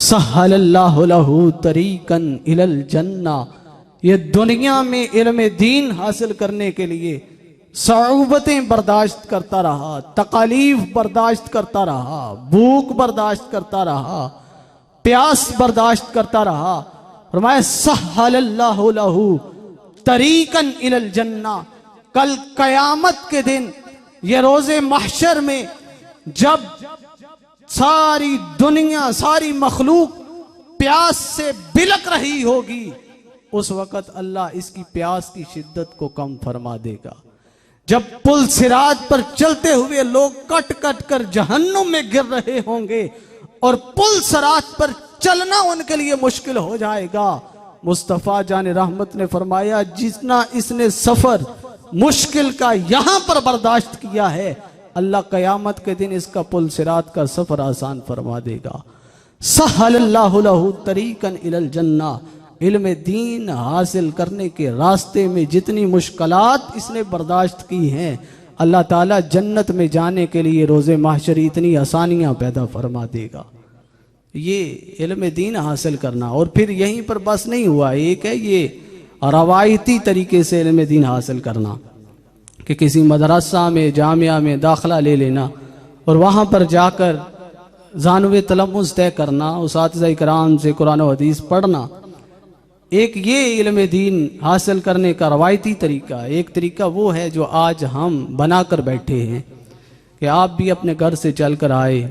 سہل اللہ لہ طریقاً الی الجنہ، یہ دنیا میں علم دین حاصل کرنے کے لیے صعوبتیں برداشت کرتا رہا، تکالیف برداشت کرتا رہا، بھوک برداشت کرتا رہا، پیاس برداشت کرتا رہا، فرمایا سہل اللہ لہ طریقاً الی الجنہ۔ کل قیامت کے دن، یہ روز محشر میں، جب ساری دنیا، ساری مخلوق پیاس سے بلک رہی ہوگی، اس وقت اللہ اس کی پیاس کی شدت کو کم فرما دے گا۔ جب پل صراط پر چلتے ہوئے لوگ کٹ کٹ کر جہنم میں گر رہے ہوں گے اور پل صراط پر چلنا ان کے لیے مشکل ہو جائے گا، مصطفیٰ جان رحمت نے فرمایا جتنا اس نے سفر مشکل کا یہاں پر برداشت کیا ہے، اللہ قیامت کے دن اس کا پل صراط کا سفر آسان فرما دے گا۔ سہل اللہ لہ طریقاً الی الجنہ، علم دین حاصل کرنے کے راستے میں جتنی مشکلات اس نے برداشت کی ہیں، اللہ تعالیٰ جنت میں جانے کے لیے روز محشر اتنی آسانیاں پیدا فرما دے گا۔ یہ علم دین حاصل کرنا، اور پھر یہیں پر بس نہیں ہوا، ایک ہے یہ روایتی طریقے سے علم دین حاصل کرنا کہ کسی مدرسہ میں، جامعہ میں داخلہ لے لینا اور وہاں پر جا کر ذانو تلمذ طے کرنا، اساتذہ اکرام سے قرآن و حدیث پڑھنا، ایک یہ علم دین حاصل کرنے کا روایتی طریقہ۔ ایک طریقہ وہ ہے جو آج ہم بنا کر بیٹھے ہیں کہ آپ بھی اپنے گھر سے چل کر آئے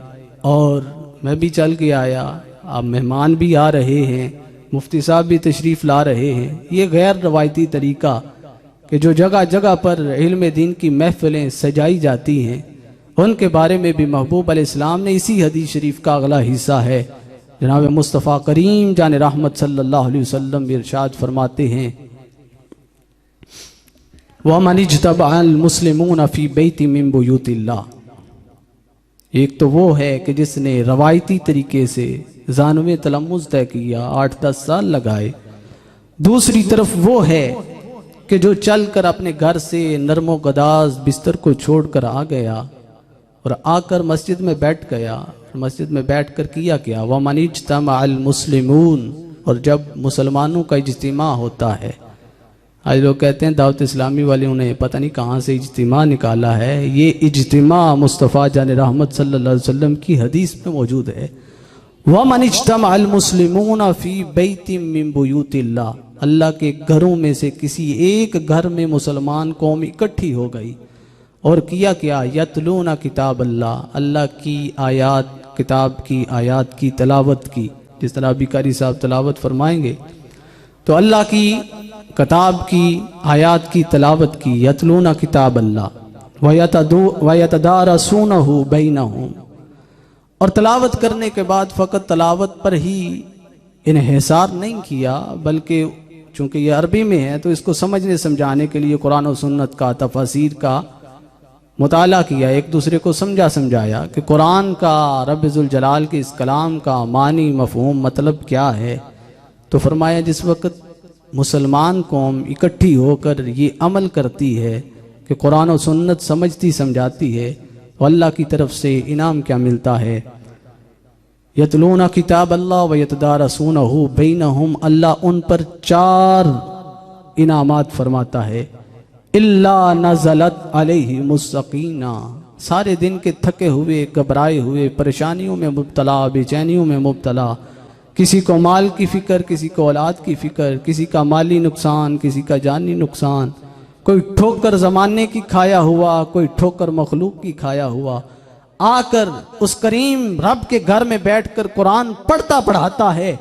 اور میں بھی چل کے آیا، آپ مہمان بھی آ رہے ہیں، مفتی صاحب بھی تشریف لا رہے ہیں۔ یہ غیر روایتی طریقہ کہ جو جگہ جگہ پر علم دین کی محفلیں سجائی جاتی ہیں، ان کے بارے میں بھی محبوب علیہ السلام نے اسی حدیث شریف کا اگلا حصہ ہے، جناب مصطفیٰ کریم جان رحمت صلی اللہ علیہ وسلم ارشاد فرماتے ہیں وَمَنِ اجْتَمَعَ الْمُسْلِمُونَ فِي بَيْتٍ مِّن بُيُوتِ اللَّهِ۔ ایک تو وہ ہے کہ جس نے روایتی طریقے سے ذانو تلمذ طے کیا، 8-10 سال لگائے۔ دوسری طرف وہ ہے کہ جو چل کر اپنے گھر سے نرم و گداز بستر کو چھوڑ کر آ گیا اور آ کر مسجد میں بیٹھ گیا، مسجد میں بیٹھ کر کیا کیا وَمَنِ اجْتَمَعَ الْمُسْلِمُونَ، اور جب مسلمانوں کا اجتماع ہوتا ہے۔ آج لوگ کہتے ہیں دعوت اسلامی والوں نے پتہ نہیں کہاں سے اجتماع نکالا ہے، یہ اجتماع مصطفیٰ جان رحمت صلی اللہ علیہ وسلم کی حدیث میں موجود ہے۔ وَمَنِ اجْتَمَعَ الْمُسْلِمُونَ فِي بَيْتٍ مِّن بُيُوتِ اللَّهِ، اللہ کے گھروں میں سے کسی ایک گھر میں مسلمان قوم اکٹھی ہو گئی اور کیا کیا یتلون کتاب اللہ، اللہ کی آیات، کتاب کی آیات کی تلاوت کی، جس طرح ابھی قاری صاحب تلاوت فرمائیں گے، تو اللہ کی کتاب کی آیات کی تلاوت کی، یتلون کتاب اللہ وَيَتَدَارَسُونَهُ بَيْنَهُمْ، اور تلاوت کرنے کے بعد فقط تلاوت پر ہی انحصار نہیں کیا، بلکہ چونکہ یہ عربی میں ہے تو اس کو سمجھنے سمجھانے کے لیے قرآن و سنت کا، تفاسیر کا مطالعہ کیا، ایک دوسرے کو سمجھایا کہ قرآن کا، رب ذوالجلال کے اس کلام کا معنی، مفہوم، مطلب کیا ہے۔ تو فرمایا جس وقت مسلمان قوم اکٹھی ہو کر یہ عمل کرتی ہے کہ قرآن و سنت سمجھتی سمجھاتی ہے، تو اللہ کی طرف سے انعام کیا ملتا ہے، یتلون کتاب اللہ ویتدارسونہ بینہم، اللہ ان پر 4 انعامات فرماتا ہے۔ اللہ نزلت علیہم السکینہ، سارے دن کے تھکے ہوئے، گھبرائے ہوئے، پریشانیوں میں مبتلا، بے چینیوں میں مبتلا، کسی کو مال کی فکر، کسی کو اولاد کی فکر، کسی کا مالی نقصان، کسی کا جانی نقصان، کوئی ٹھوکر زمانے کی کھایا ہوا، کوئی ٹھوکر مخلوق کی کھایا ہوا، آ کر اس کریم رب کے گھر میں بیٹھ کر قرآن پڑھتا پڑھاتا ہے۔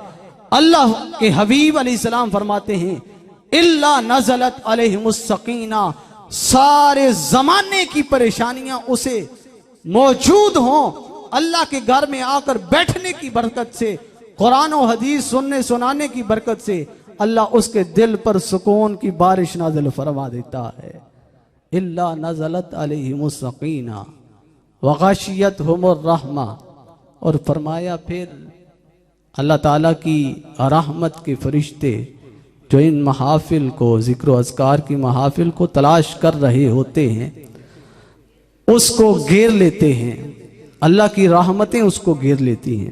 اللہ کے حبیب علیہ السلام فرماتے ہیں اللہ نزلت علیہم السکینہ، سارے زمانے کی پریشانیاں اسے موجود ہوں، اللہ کے گھر میں آ کر بیٹھنے کی برکت سے، قرآن و حدیث سننے سنانے کی برکت سے اللہ اس کے دل پر سکون کی بارش نازل فرما دیتا ہے۔ اللہ نزلت علیہم السکینہ وغشیتہم الرحمہ، اور فرمایا پھر اللہ تعالیٰ کی رحمت کے فرشتے جو ان محافل کو، ذکر و اذکار کی محافل کو تلاش کر رہے ہوتے ہیں، اس کو گھیر لیتے ہیں، اللہ کی رحمتیں اس کو گھیر لیتی ہیں۔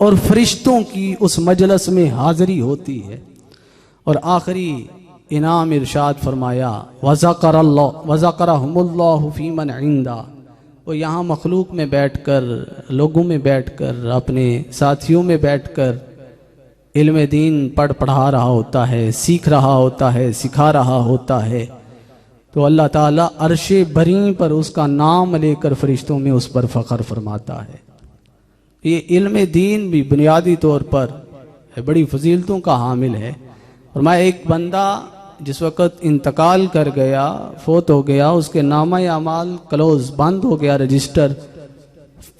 اور فرشتوں کی اس مجلس میں حاضری ہوتی ہے۔ اور آخری انعام ارشاد فرمایا وَذَكَرَهُمُ اللَّهُ فِي مَنْ عِنْدَهُ، وہ یہاں مخلوق میں بیٹھ کر، لوگوں میں بیٹھ کر، اپنے ساتھیوں میں بیٹھ کر علم دین پڑھا رہا ہوتا ہے، سیکھ رہا ہوتا ہے، سکھا رہا ہوتا ہے، تو اللہ تعالیٰ عرش بریں پر اس کا نام لے کر فرشتوں میں اس پر فخر فرماتا ہے۔ یہ علم دین بھی بنیادی طور پر بڑی فضیلتوں کا حامل ہے۔ فرمایا ایک بندہ جس وقت انتقال کر گیا، فوت ہو گیا، اس کے نامہ اعمال کلوز بند ہو گیا، رجسٹر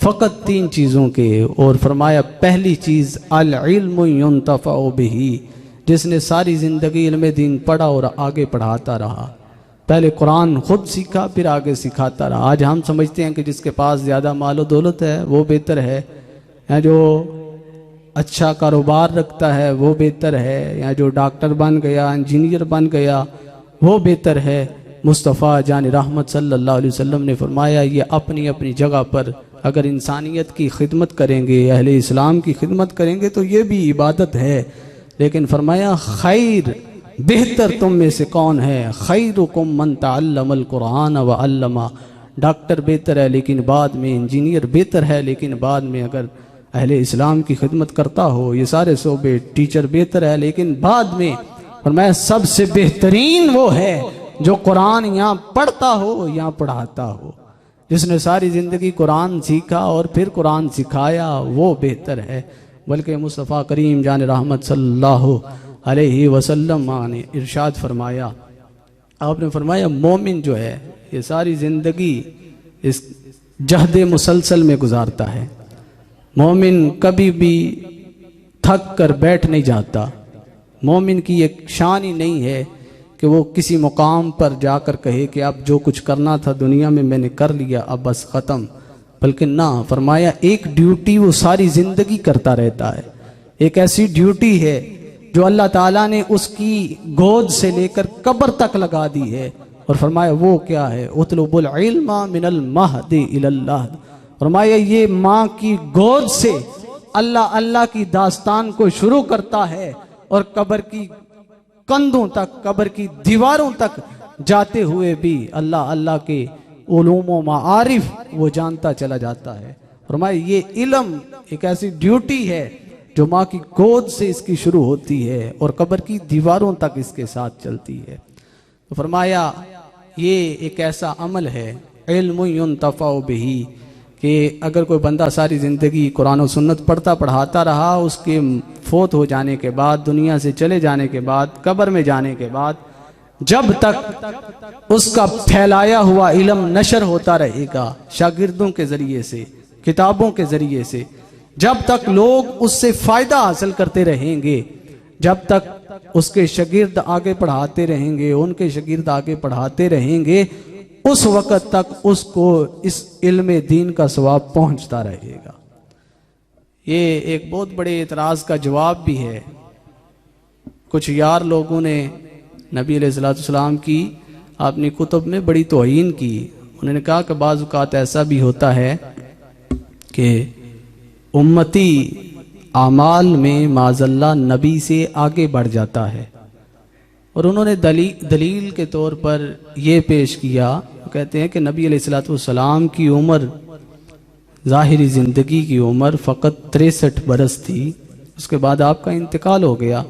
فقط 3 چیزوں کے، اور فرمایا پہلی چیز العلم ينتفع به، جس نے ساری زندگی علم دین پڑھا اور آگے پڑھاتا رہا، پہلے قرآن خود سیکھا پھر آگے سکھاتا رہا۔ آج ہم سمجھتے ہیں کہ جس کے پاس زیادہ مال و دولت ہے وہ بہتر ہے، یا جو اچھا کاروبار رکھتا ہے وہ بہتر ہے، یا جو ڈاکٹر بن گیا، انجینئر بن گیا وہ بہتر ہے۔ مصطفیٰ جان رحمت صلی اللہ علیہ وسلم نے فرمایا یہ اپنی اپنی جگہ پر اگر انسانیت کی خدمت کریں گے، اہل اسلام کی خدمت کریں گے تو یہ بھی عبادت ہے، لیکن فرمایا خیر، بہتر تم میں سے کون ہے؟ خیرکم من تعلم القرآن وعلمہ، ڈاکٹر بہتر ہے لیکن بعد میں، انجینئر بہتر ہے لیکن بعد میں اگر اہل اسلام کی خدمت کرتا ہو، یہ سارے صوبے، ٹیچر بہتر ہے لیکن بعد میں فرمایا سب سے بہترین وہ ہے جو قرآن یہاں پڑھتا ہو، یہاں پڑھاتا ہو، جس نے ساری زندگی قرآن سیکھا اور پھر قرآن سکھایا، وہ بہتر ہے۔ بلکہ مصطفیٰ کریم جان رحمت صلی اللہ علیہ وسلم نے ارشاد فرمایا، آپ نے فرمایا مومن جو ہے یہ ساری زندگی اس جہد مسلسل میں گزارتا ہے، مومن کبھی بھی تھک کر بیٹھ نہیں جاتا، مومن کی ایک شان ہی نہیں ہے کہ وہ کسی مقام پر جا کر کہے کہ اب جو کچھ کرنا تھا دنیا میں نے کر لیا، اب بس ختم، بلکہ نہ، فرمایا ایک ڈیوٹی وہ ساری زندگی کرتا رہتا ہے، ایک ایسی ڈیوٹی ہے جو اللہ تعالیٰ نے اس کی گود سے لے کر قبر تک لگا دی ہے، اور فرمایا وہ کیا ہے؟ اطلب العلم من المہد الی اللہ، فرمایا یہ ماں کی گود سے اللہ کی داستان کو شروع کرتا ہے اور قبر کی کندھوں تک، قبر کی دیواروں تک جاتے ہوئے بھی اللہ کے علوم و معارف وہ جانتا چلا جاتا ہے۔ فرمایا یہ علم ایک ایسی ڈیوٹی ہے جو ماں کی گود سے اس کی شروع ہوتی ہے اور قبر کی دیواروں تک اس کے ساتھ چلتی ہے۔ تو فرمایا یہ ایک ایسا عمل ہے علم ينتفع به کہ اگر کوئی بندہ ساری زندگی قرآن و سنت پڑھتا پڑھاتا رہا، اس کے فوت ہو جانے کے بعد، دنیا سے چلے جانے کے بعد، قبر میں جانے کے بعد، جب تک اس کا پھیلایا ہوا علم نشر ہوتا رہے گا شاگردوں کے ذریعے سے، کتابوں کے ذریعے سے، جب تک لوگ اس سے فائدہ حاصل کرتے رہیں گے، جب تک اس کے شاگرد آگے پڑھاتے رہیں گے، ان کے شاگرد آگے پڑھاتے رہیں گے، اس وقت تک اس کو اس علم دین کا ثواب پہنچتا رہے گا۔ یہ ایک بہت بڑے اعتراض کا جواب بھی ہے۔ کچھ یار لوگوں نے نبی علیہ السلام کی اپنی کتب میں بڑی توہین کی، انہوں نے کہا کہ بعض اوقات ایسا بھی ہوتا ہے کہ امتی اعمال میں معاذ اللہ نبی سے آگے بڑھ جاتا ہے، اور انہوں نے دلیل کے طور پر یہ پیش کیا، کہتے ہیں کہ نبی علیہ السلام کی عمر، ظاہری زندگی کی عمر فقط 63 برس تھی، اس کے بعد آپ کا انتقال ہو گیا،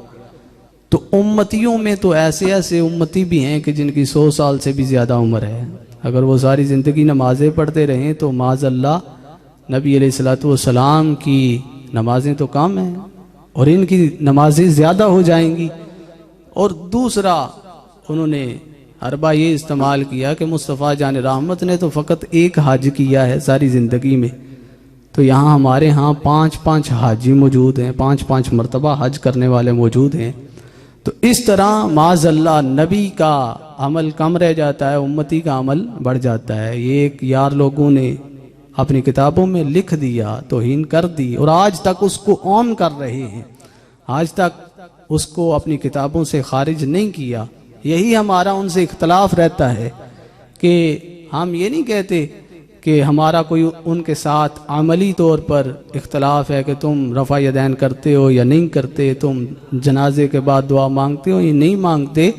تو امتیوں میں تو ایسے امتی بھی ہیں کہ جن کی 100 سال سے بھی زیادہ عمر ہے، اگر وہ ساری زندگی نمازیں پڑھتے رہیں تو معاذ اللہ نبی علیہ السلام کی نمازیں تو کم ہیں اور ان کی نمازیں زیادہ ہو جائیں گی۔ اور دوسرا انہوں نے حربہ یہ استعمال کیا کہ مصطفیٰ جان رحمت نے تو فقط ایک حج کیا ہے ساری زندگی میں، تو یہاں ہمارے ہاں 5 حاجی موجود ہیں، 5 مرتبہ حج کرنے والے موجود ہیں، تو اس طرح معاذ اللہ نبی کا عمل کم رہ جاتا ہے، امتی کا عمل بڑھ جاتا ہے۔ یہ ایک یار لوگوں نے اپنی کتابوں میں لکھ دیا، توہین کر دی، اور آج تک اس کو عام کر رہے ہیں، آج تک اس کو اپنی کتابوں سے خارج نہیں کیا۔ یہی ہمارا ان سے اختلاف رہتا ہے کہ ہم یہ نہیں کہتے کہ ہمارا کوئی ان کے ساتھ عملی طور پر اختلاف ہے کہ تم رفع یدین کرتے ہو یا نہیں کرتے، تم جنازے کے بعد دعا مانگتے ہو یا نہیں مانگتے،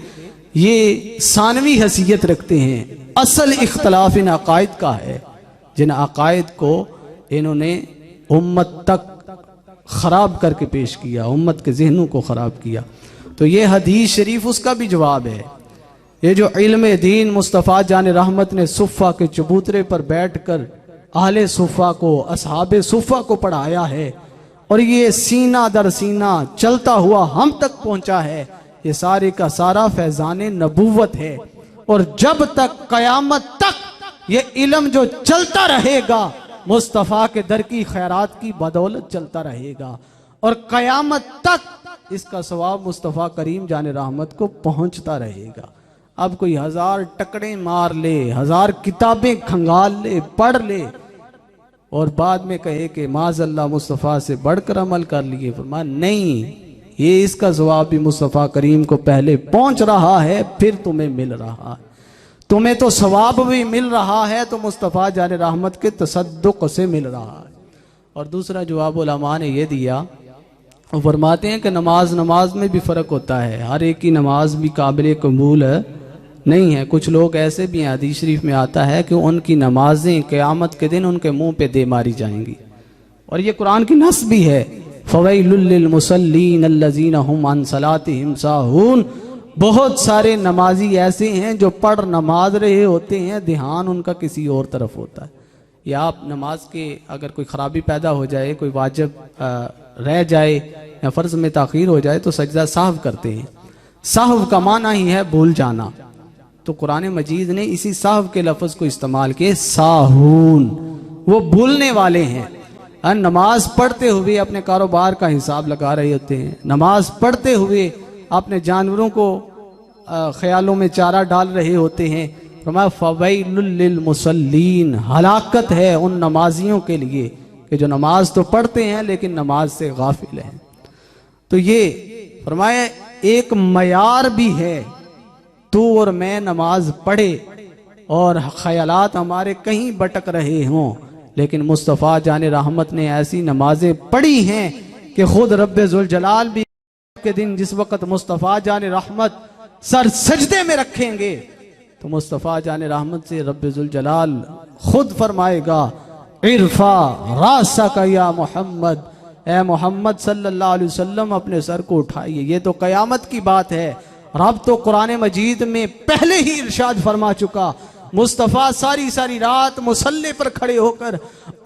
یہ ثانوی حیثیت رکھتے ہیں۔ اصل اختلاف ان عقائد کا ہے، جن عقائد کو انہوں نے امت تک خراب کر کے پیش کیا، امت کے ذہنوں کو خراب کیا۔ تو یہ حدیث شریف اس کا بھی جواب ہے۔ یہ جو علم دین مصطفیٰ جان رحمت نے صفہ کے چبوترے پر بیٹھ کر اہل صفہ کو، اصحاب صفہ کو پڑھایا ہے، اور یہ سینہ در سینہ چلتا ہوا ہم تک پہنچا ہے، یہ سارے کا سارا فیضان نبوت ہے۔ اور جب تک قیامت تک یہ علم جو چلتا رہے گا، مصطفیٰ کے در کی خیرات کی بدولت چلتا رہے گا، اور قیامت تک اس کا ثواب مصطفیٰ کریم جان رحمت کو پہنچتا رہے گا۔ اب کوئی 1000 ٹکڑے مار لے، 1000 کتابیں کھنگال لے، پڑھ لے، اور بعد میں کہے کہ معاذ اللہ مصطفیٰ سے بڑھ کر عمل کر لیے، فرمایا نہیں، یہ اس کا ثواب بھی مصطفیٰ کریم کو پہلے پہنچ رہا ہے، پھر تمہیں مل رہا ہے۔ تمہیں تو ثواب بھی مل رہا ہے تو مصطفیٰ جان رحمت کے تصدق سے مل رہا ہے۔ اور دوسرا جواب علماء نے یہ دیا، وہ فرماتے ہیں کہ نماز میں بھی فرق ہوتا ہے، ہر ایک کی نماز بھی قابل قبول نہیں ہے۔ کچھ لوگ ایسے بھی ہیں، حدیث شریف میں آتا ہے کہ ان کی نمازیں قیامت کے دن ان کے منہ پہ دے ماری جائیں گی، اور یہ قرآن کی نص بھی ہے، فَوَيْلٌ لِّلْمُصَلِّينَ الَّذِينَ هُمْ عَنْ صَلَاتِهِمْ سَاهُونَ۔ بہت سارے نمازی ایسے ہیں جو پڑھ نماز رہے ہوتے ہیں، دھیان ان کا کسی اور طرف ہوتا ہے۔ یا آپ نماز کے اگر کوئی خرابی پیدا ہو جائے، کوئی واجب رہ جائے یا فرض میں تاخیر ہو جائے تو سجدہ سہو کرتے ہیں۔ سہو کا معنی ہی ہے بھول جانا، تو قرآن مجید نے اسی سہو کے لفظ کو استعمال کیے، ساہون، وہ بھولنے والے ہیں۔ نماز پڑھتے ہوئے اپنے کاروبار کا حساب لگا رہے ہوتے ہیں، نماز پڑھتے ہوئے اپنے جانوروں کو خیالوں میں چارہ ڈال رہے ہوتے ہیں۔ فرمایا فَوَيْلٌ لِّلْمُصَلِّينَ، ہلاکت ہے ان نمازیوں کے لیے کہ جو نماز تو پڑھتے ہیں لیکن نماز سے غافل ہیں۔ تو یہ فرمایا ایک معیار بھی ہے، تو اور میں نماز پڑھے اور خیالات ہمارے کہیں بٹک رہے ہوں، لیکن مصطفیٰ جان رحمت نے ایسی نمازیں پڑھی ہیں کہ خود رب ذوالجلال بھی کے دن جس وقت مصطفیٰ جان رحمت سر سجدے میں رکھیں گے تو مصطفیٰ جان رحمت سے رب ذوالجلال خود فرمائے گا، ارفع راسک یا محمد، اے محمد صلی اللہ علیہ وسلم اپنے سر کو اٹھائیے۔ یہ تو قیامت کی بات ہے، رب تو قرآن مجید میں پہلے ہی ارشاد فرما چکا، مصطفیٰ ساری رات مصلی پر کھڑے ہو کر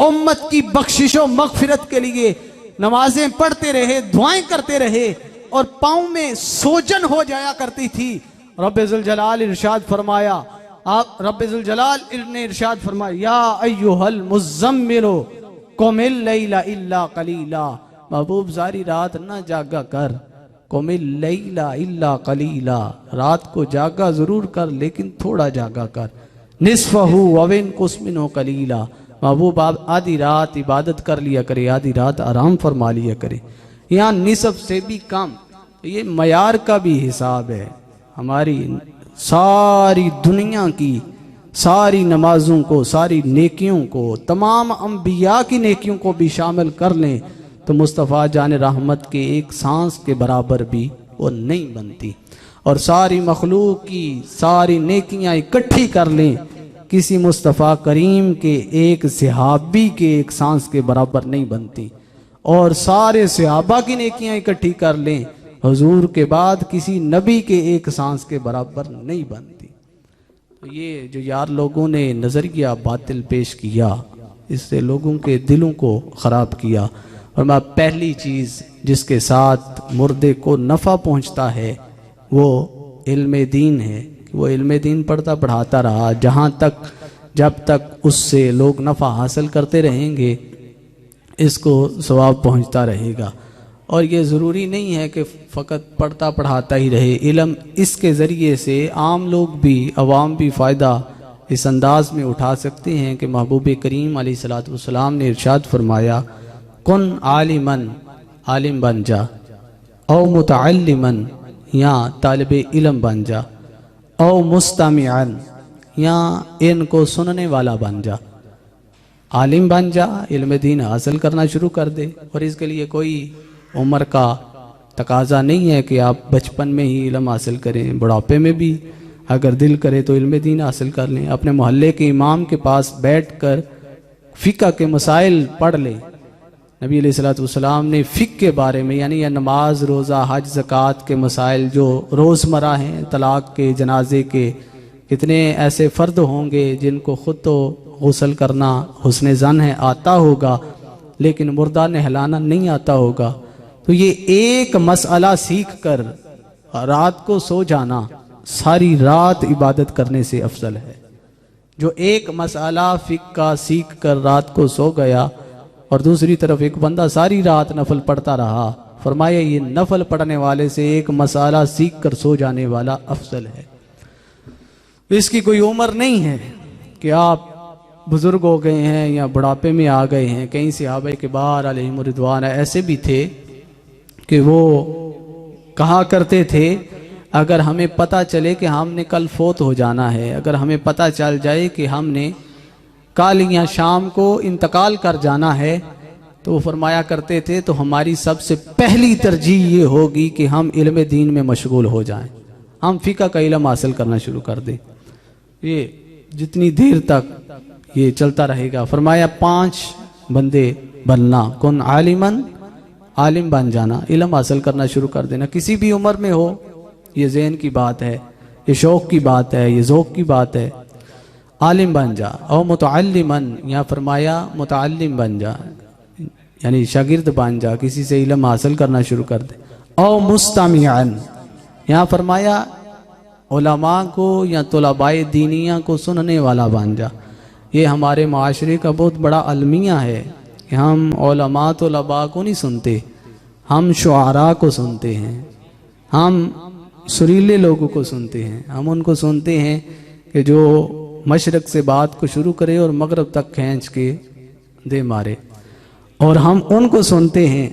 امت کی بخشش و مغفرت کے لیے نمازیں پڑھتے رہے، دعائیں کرتے رہے، اور پاؤں میں سوجن ہو جایا کرتی تھی۔ رب ذوالجلال ارشاد فرمایا، رب ذوالجلال نے ارشاد فرمایا، یا ایھا المزمل قم اللیل الا قلیلا، محبوب ساری رات نہ جاگا کر، قم اللیل الا قلیلا، رات کو جاگا ضرور کر لیکن تھوڑا جاگا کر، نصفہ او انقص منہ قلیلا، محبوب آپ آدھی رات عبادت کر لیا کرے، آدھی رات آرام فرما لیا کرے، یہاں نصف سے بھی کم۔ یہ معیار کا بھی حساب ہے، ہماری ساری دنیا کی ساری نمازوں کو، ساری نیکیوں کو، تمام انبیاء کی نیکیوں کو بھی شامل کر لیں تو مصطفیٰ جان رحمت کے ایک سانس کے برابر بھی وہ نہیں بنتی، اور ساری مخلوق کی ساری نیکیاں اکٹھی کر لیں، کسی مصطفیٰ کریم کے ایک صحابی کے ایک سانس کے برابر نہیں بنتی، اور سارے صحابہ کی نیکیاں اکٹھی کر لیں، حضور کے بعد کسی نبی کے ایک سانس کے برابر نہیں بنتی۔ تو یہ جو یار لوگوں نے نظریہ باطل پیش کیا، اس سے لوگوں کے دلوں کو خراب کیا، اور میں پہلی چیز جس کے ساتھ مردے کو نفع پہنچتا ہے وہ علم دین ہے، کہ وہ علم دین پڑھتا پڑھاتا رہا، جب تک اس سے لوگ نفع حاصل کرتے رہیں گے اس کو ثواب پہنچتا رہے گا۔ اور یہ ضروری نہیں ہے کہ فقط پڑھتا پڑھاتا ہی رہے، علم اس کے ذریعے سے عام لوگ بھی، عوام بھی فائدہ اس انداز میں اٹھا سکتے ہیں کہ محبوب کریم علیہ الصلوۃ والسلام نے ارشاد فرمایا، کن عالمن، عالم بن جا، او متعلمن، یا طالب علم بن جا، او مستمعن، یا ان کو سننے والا بن جا۔ عالم بن جا، علم دین حاصل کرنا شروع کر دے، اور اس کے لیے کوئی عمر کا تقاضا نہیں ہے کہ آپ بچپن میں ہی علم حاصل کریں، بڑھاپے میں بھی اگر دل کرے تو علم دین حاصل کر لیں، اپنے محلے کے امام کے پاس بیٹھ کر فقہ کے مسائل پڑھ لیں۔ نبی علیہ الصلوۃ والسلام نے فقہ کے بارے میں، یعنی یہ نماز، روزہ، حج، زکوٰۃ کے مسائل جو روزمرہ ہیں، طلاق کے، جنازے کے، کتنے ایسے فرد ہوں گے جن کو خود تو غسل کرنا حسن ظن ہے آتا ہوگا، لیکن مردہ نہلانا نہیں آتا ہوگا، تو یہ ایک مسئلہ سیکھ کر رات کو سو جانا ساری رات عبادت کرنے سے افضل ہے۔ جو ایک مسئلہ فقہ کا سیکھ کر رات کو سو گیا اور دوسری طرف ایک بندہ ساری رات نفل پڑھتا رہا، فرمایا یہ نفل پڑھنے والے سے ایک مسئلہ سیکھ کر سو جانے والا افضل ہے۔ اس کی کوئی عمر نہیں ہے کہ آپ بزرگ ہو گئے ہیں یا بڑھاپے میں آ گئے ہیں۔ کئی صحابہ کبار علیہم رضوان ایسے بھی تھے کہ وہ کہا کرتے تھے اگر ہمیں پتہ چلے کہ ہم نے کل فوت ہو جانا ہے، اگر ہمیں پتہ چل جائے کہ ہم نے کل یا شام کو انتقال کر جانا ہے، تو وہ فرمایا کرتے تھے تو ہماری سب سے پہلی ترجیح یہ ہوگی کہ ہم علم دین میں مشغول ہو جائیں، ہم فقہ کا علم حاصل کرنا شروع کر دیں۔ یہ جتنی دیر تک یہ چلتا رہے گا، فرمایا 5 بندے بننا، کن عالمن، عالم بن جانا، علم حاصل کرنا شروع کر دینا، کسی بھی عمر میں ہو۔ یہ ذہن کی بات ہے، یہ شوق کی بات ہے، یہ ذوق کی بات ہے۔ عالم بن جا، او متعلمن، یہاں فرمایا متعلم بن جا، یعنی شاگرد بن جا، کسی سے علم حاصل کرنا شروع کر دے۔ او مستمعن، یہاں فرمایا علماء کو یا طلباء دینیہ کو سننے والا بن جا۔ یہ ہمارے معاشرے کا بہت بڑا المیہ ہے کہ ہم علماء طلباء کو نہیں سنتے، ہم شعراء کو سنتے ہیں، ہم سریلے لوگوں کو سنتے ہیں، ہم ان کو سنتے ہیں کہ جو مشرق سے بات کو شروع کرے اور مغرب تک کھینچ کے دے مارے، اور ہم ان کو سنتے ہیں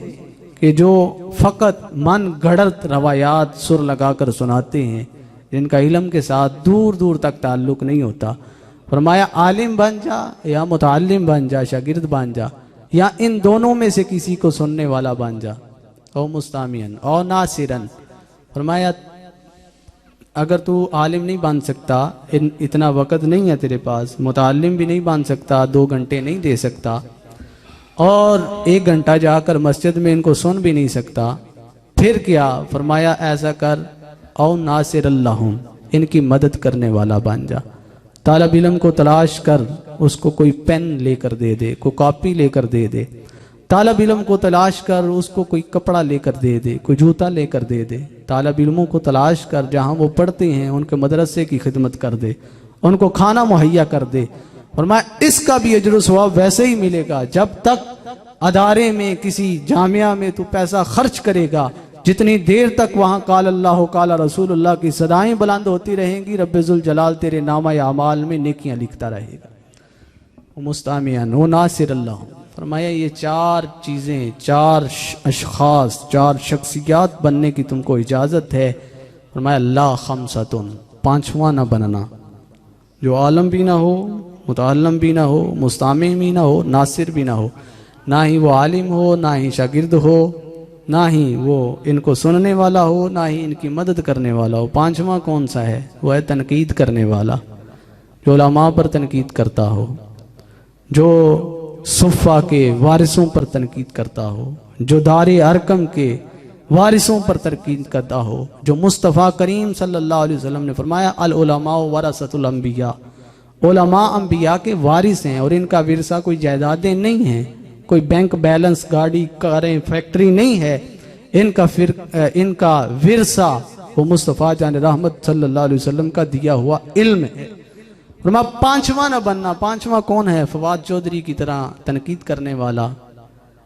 کہ جو فقط من گھڑت روایات سر لگا کر سناتے ہیں، جن کا علم کے ساتھ دور دور تک تعلق نہیں ہوتا۔ فرمایا عالم بن جا یا متعلم بن جا، شاگرد بن جا، یا ان دونوں میں سے کسی کو سننے والا بن جا۔ او مستامعن او ناصرن، فرمایا اگر تو عالم نہیں بن سکتا، اتنا وقت نہیں ہے تیرے پاس، متعلم بھی نہیں بن سکتا، 2 گھنٹے نہیں دے سکتا، اور 1 گھنٹہ جا کر مسجد میں ان کو سن بھی نہیں سکتا، پھر کیا؟ فرمایا ایسا کر او ناصر اللہم، ان کی مدد کرنے والا بن جا۔ طالب علم کو تلاش کر، اس کو کوئی پین لے کر دے دے، کوئی کاپی لے کر دے دے۔ طالب علم کو تلاش کر، اس کو کوئی کپڑا لے کر دے دے، کوئی جوتا لے کر دے دے۔ طالب علموں کو تلاش کر، جہاں وہ پڑھتے ہیں ان کے مدرسے کی خدمت کر دے، ان کو کھانا مہیا کر دے۔ فرمایا اس کا بھی اجر و ثواب ویسے ہی ملے گا جب تک ادارے میں، کسی جامعہ میں تو پیسہ خرچ کرے گا، جتنی دیر تک وہاں قال اللہ قال رسول اللہ کی صدائیں بلند ہوتی رہیں گی، رب ذوالجلال تیرے نامہ اعمال میں نیکیاں لکھتا رہے گا۔ مستامعن و ناصر اللہ، فرمایا یہ 4 چیزیں، 4 اشخاص، 4 شخصیات بننے کی تم کو اجازت ہے۔ فرمایا لا خمسۃ، 5واں نہ بننا، جو عالم بھی نہ ہو، متعلم بھی نہ ہو، مستامع بھی نہ ہو، ناصر بھی نہ ہو، نہ ہی وہ عالم ہو، نہ ہی شاگرد ہو، نہ ہی وہ ان کو سننے والا ہو، نہ ہی ان کی مدد کرنے والا ہو۔ 5واں کون سا ہے؟ وہ ہے تنقید کرنے والا، جو علماء پر تنقید کرتا ہو، جو صفہ کے وارثوں پر تنقید کرتا ہو، جو دار ارقم کے وارثوں پر تنقید کرتا ہو، جو مصطفیٰ کریم صلی اللہ علیہ وسلم نے فرمایا العلماء ورثۃ الانبیاء، علماء انبیاء کے وارث ہیں، اور ان کا ورثہ کوئی جائیدادیں نہیں ہیں، کوئی بینک بیلنس، گاڑی، کاریں، فیکٹری نہیں ہے، ان کا ورثہ وہ مصطفیٰ جان رحمت صلی اللہ علیہ وسلم کا دیا ہوا علم ہے۔ فرمایا 5واں نہ بننا۔ 5واں کون ہے؟ فواد چودھری کی طرح تنقید کرنے والا،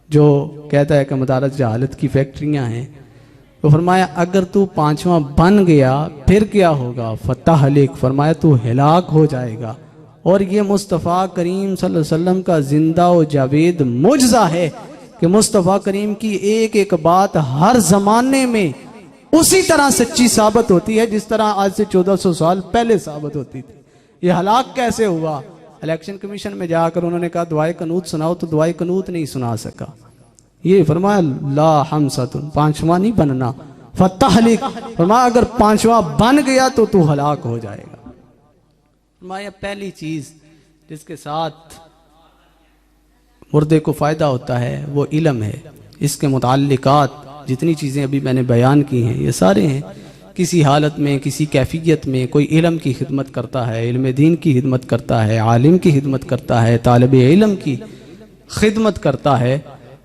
جو کہتا ہے کہ مدارس جہالت کی فیکٹریاں ہیں۔ تو فرمایا اگر تو 5واں بن گیا پھر کیا ہوگا؟ فتح ہلک، فرمایا تو ہلاک ہو جائے گا۔ اور یہ مصطفیٰ کریم صلی اللہ علیہ وسلم کا زندہ و جاوید معجزہ ہے کہ مصطفیٰ کریم کی ایک ایک بات ہر زمانے میں اسی طرح سچی ثابت ہوتی ہے جس طرح آج سے 1400 سال پہلے ثابت ہوتی تھی۔ یہ ہلاک کیسے ہوا؟ الیکشن کمیشن میں جا کر انہوں نے کہا دعائے قنوت سناؤ تو دعائے قنوت نہیں سنا سکا. یہ فرمایا لا حمستن، پانچواں نہیں بننا، فتحلک، فرمایا اگر پانچواں بن گیا تو تو ہلاک ہو جائے گا. فرمایا پہلی چیز جس کے ساتھ مردے کو فائدہ ہوتا ہے وہ علم ہے. اس کے متعلقات جتنی چیزیں ابھی میں نے بیان کی ہیں یہ سارے ہیں. کسی حالت میں کسی کیفیت میں کوئی علم کی خدمت کرتا ہے، علم دین کی خدمت کرتا ہے، عالم کی خدمت کرتا ہے، طالب علم کی خدمت کرتا ہے،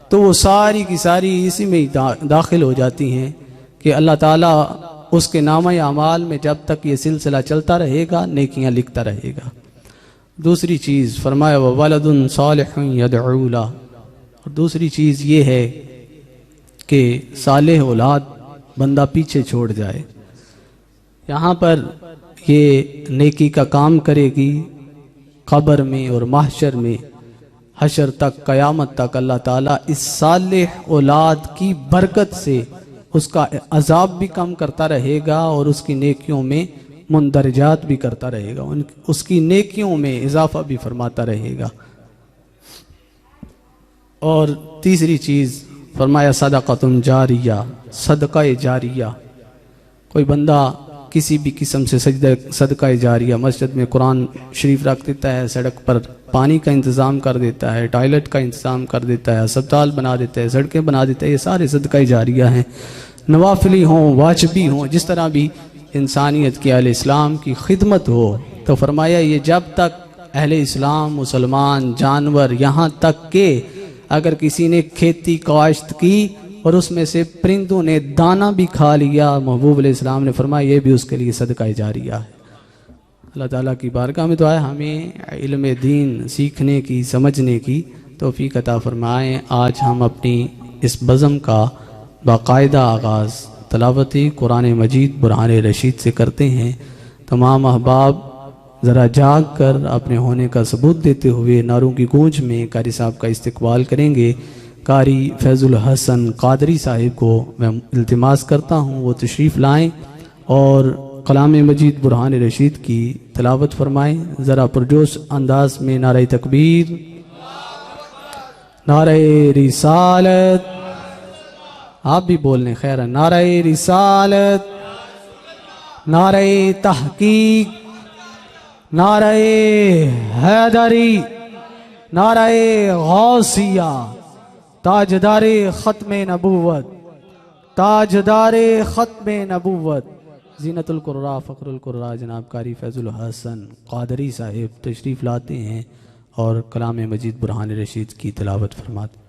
تو وہ ساری کی ساری اسی میں داخل ہو جاتی ہیں کہ اللہ تعالیٰ اس کے نامہ اعمال میں جب تک یہ سلسلہ چلتا رہے گا نیکیاں لکھتا رہے گا. دوسری چیز فرمایا وَوَلَدٌ صَالِحٌ يَدْعُو لَهُ، اور دوسری چیز یہ ہے کہ صالح اولاد بندہ پیچھے چھوڑ جائے. یہاں پر یہ نیکی کا کام کرے گی، قبر میں اور محشر میں، حشر تک، قیامت تک اللہ تعالیٰ اس صالح اولاد کی برکت سے اس کا عذاب بھی کم کرتا رہے گا اور اس کی نیکیوں میں مندرجات بھی کرتا رہے گا، اس کی نیکیوں میں اضافہ بھی فرماتا رہے گا. اور تیسری چیز فرمایا صدقۃ جاریہ، صدقہ جاریہ. کوئی بندہ کسی بھی قسم سے صدقہ جاریہ، مسجد میں قرآن شریف رکھ دیتا ہے، سڑک پر پانی کا انتظام کر دیتا ہے، ٹوائلٹ کا انتظام کر دیتا ہے، اسپتال بنا دیتا ہے، سڑکیں بنا دیتا ہے، یہ سارے صدقہ جاریہ ہیں. نوافلی ہوں، واجبی ہوں، جس طرح بھی انسانیت کی اہل اسلام کی خدمت ہو. تو فرمایا یہ جب تک اہل اسلام، مسلمان، جانور، یہاں تک کہ اگر کسی نے کھیتی کاشت کی اور اس میں سے پرندوں نے دانہ بھی کھا لیا، محبوب علیہ السلام نے فرمایا یہ بھی اس کے لیے صدقہ جاریہ ہے. اللہ تعالیٰ کی بارگاہ میں دعا ہے ہمیں علم دین سیکھنے کی، سمجھنے کی توفیق عطا فرمائیں. آج ہم اپنی اس بزم کا باقاعدہ آغاز تلاوت قرآن مجید برہان رشید سے کرتے ہیں. تمام احباب ذرا جاگ کر اپنے ہونے کا ثبوت دیتے ہوئے نعروں کی گونج میں قاری صاحب کا استقبال کریں گے. قاری فیض الحسن قادری صاحب کو میں التماس کرتا ہوں وہ تشریف لائیں اور کلام مجید برہان رشید کی تلاوت فرمائیں. ذرا پرجوش انداز میں نعرہ تکبیر، نعرہ رسالت، آپ بھی بول لیں خیر، نعرہ رسالت، نعرہ تحقیق، نعرہ حیدری، نعرہ غوثیہ، تاجدار ختم نبوت، تاجدار ختم نبوت، زینت القراء، فخر القراء جناب قاری فیض الحسن قادری صاحب تشریف لاتے ہیں اور کلام مجید برہان رشید کی تلاوت فرماتے ہیں.